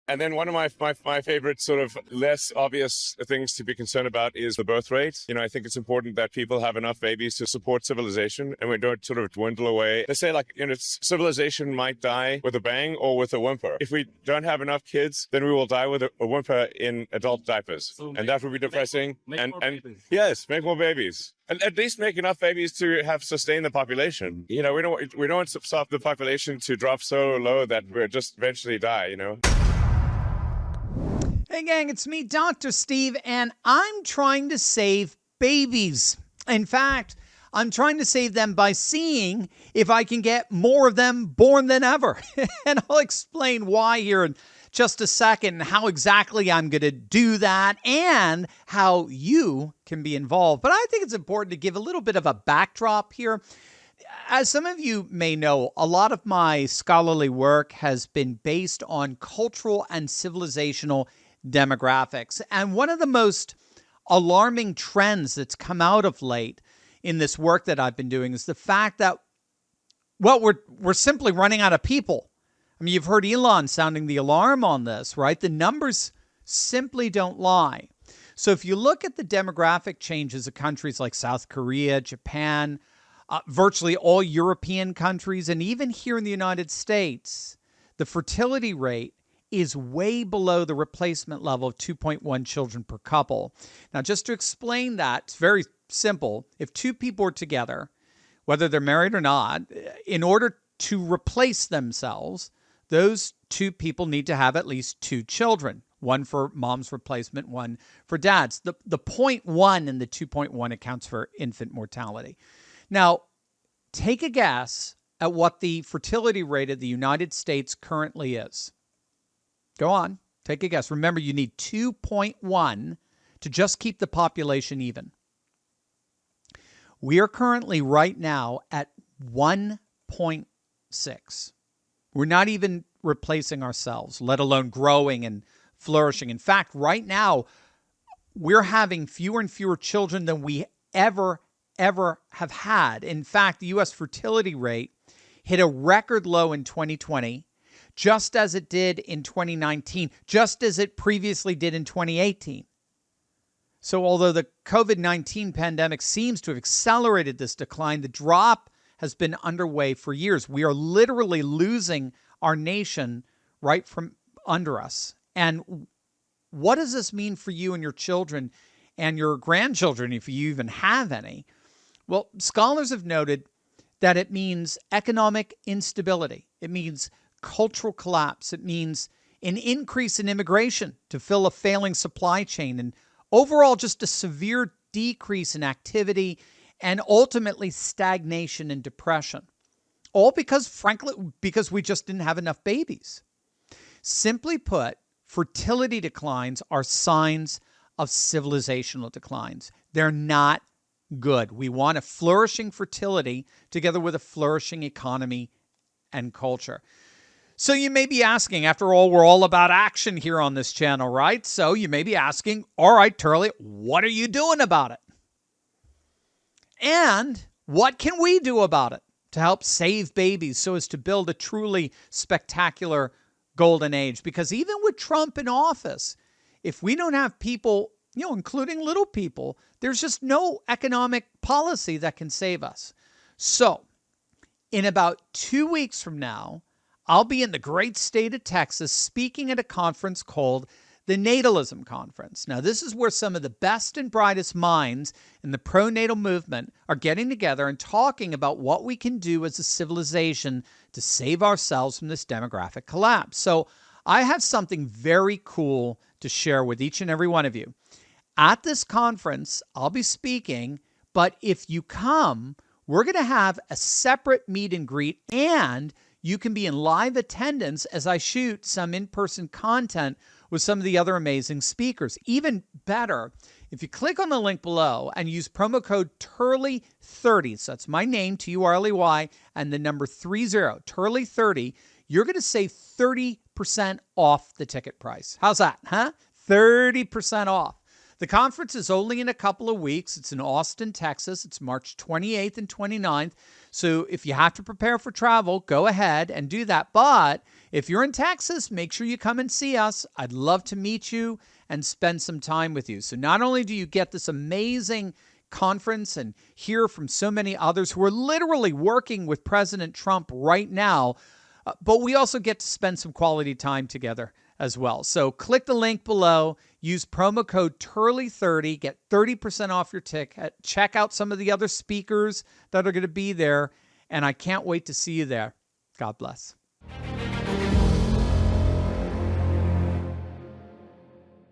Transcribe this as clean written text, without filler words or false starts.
And then one of my favorite sort of less obvious things to be concerned about is the birth rate. I think it's important that people have enough babies to support civilization and we don't sort of dwindle away. They say civilization might die with a bang or with a whimper. If we don't have enough kids, then we will die with a whimper in adult diapers. So and that would be depressing. And yes, make more babies. And at least make enough babies to have sustain the population. We don't want to stop the population to drop so low that we'll just eventually die, Hey gang, it's me, Dr. Steve, and I'm trying to save babies. In fact, I'm trying to save them by seeing if I can get more of them born than ever. And I'll explain why here in just a second and how exactly I'm going to do that and how you can be involved. But I think it's important to give a little bit of a backdrop here. As some of you may know, a lot of my scholarly work has been based on cultural and civilizational demographics. And one of the most alarming trends that's come out of late in this work that I've been doing is the fact that, we're simply running out of people. I mean, you've heard Elon sounding the alarm on this, right? The numbers simply don't lie. So if you look at the demographic changes of countries like South Korea, Japan, virtually all European countries, and even here in the United States, the fertility rate is way below the replacement level of 2.1 children per couple. Now, just to explain that, it's very simple. If two people are together, whether they're married or not, in order to replace themselves, those two people need to have at least two children, one for mom's replacement, one for dad's. The 0.1 and the 2.1 accounts for infant mortality. Now, take a guess at what the fertility rate of the United States currently is. Go on, take a guess. Remember, you need 2.1 to just keep the population even. We are currently right now at 1.6. We're not even replacing ourselves, let alone growing and flourishing. In fact, right now, we're having fewer and fewer children than we ever have had. In fact, the U.S. fertility rate hit a record low in 2020, just as it did in 2019, just as it previously did in 2018. So although the COVID-19 pandemic seems to have accelerated this decline, the drop has been underway for years. We are literally losing our nation right from under us. And what does this mean for you and your children and your grandchildren, if you even have any? Well, scholars have noted that it means economic instability. It means cultural collapse. It means an increase in immigration to fill a failing supply chain, and overall just a severe decrease in activity and ultimately stagnation and depression. All because, frankly, because we just didn't have enough babies. Simply put, fertility declines are signs of civilizational declines. They're not good. We want a flourishing fertility together with a flourishing economy and culture. So you may be asking, after all, we're all about action here on this channel, right? So you may be asking, all right, Turley, what are you doing about it? And what can we do about it to help save babies so as to build a truly spectacular golden age? Because even with Trump in office, if we don't have people, including little people, there's just no economic policy that can save us. So in about 2 weeks from now, I'll be in the great state of Texas speaking at a conference called the Natalism Conference. Now, this is where some of the best and brightest minds in the pro-natal movement are getting together and talking about what we can do as a civilization to save ourselves from this demographic collapse. So I have something very cool to share with each and every one of you. At this conference, I'll be speaking, but if you come, we're going to have a separate meet and greet, and you can be in live attendance as I shoot some in-person content with some of the other amazing speakers. Even better, if you click on the link below and use promo code Turley30, so that's my name, Turley, and the number 30, Turley30, you're going to save 30% off the ticket price. How's that, huh? 30% off. The conference is only in a couple of weeks. It's in Austin, Texas. It's March 28th and 29th. So if you have to prepare for travel, go ahead and do that. But if you're in Texas, make sure you come and see us. I'd love to meet you and spend some time with you. So not only do you get this amazing conference and hear from so many others who are literally working with President Trump right now, but we also get to spend some quality time together as well. So click the link below, use promo code Turley30, get 30% off your ticket, check out some of the other speakers that are going to be there, and I can't wait to see you there. God bless.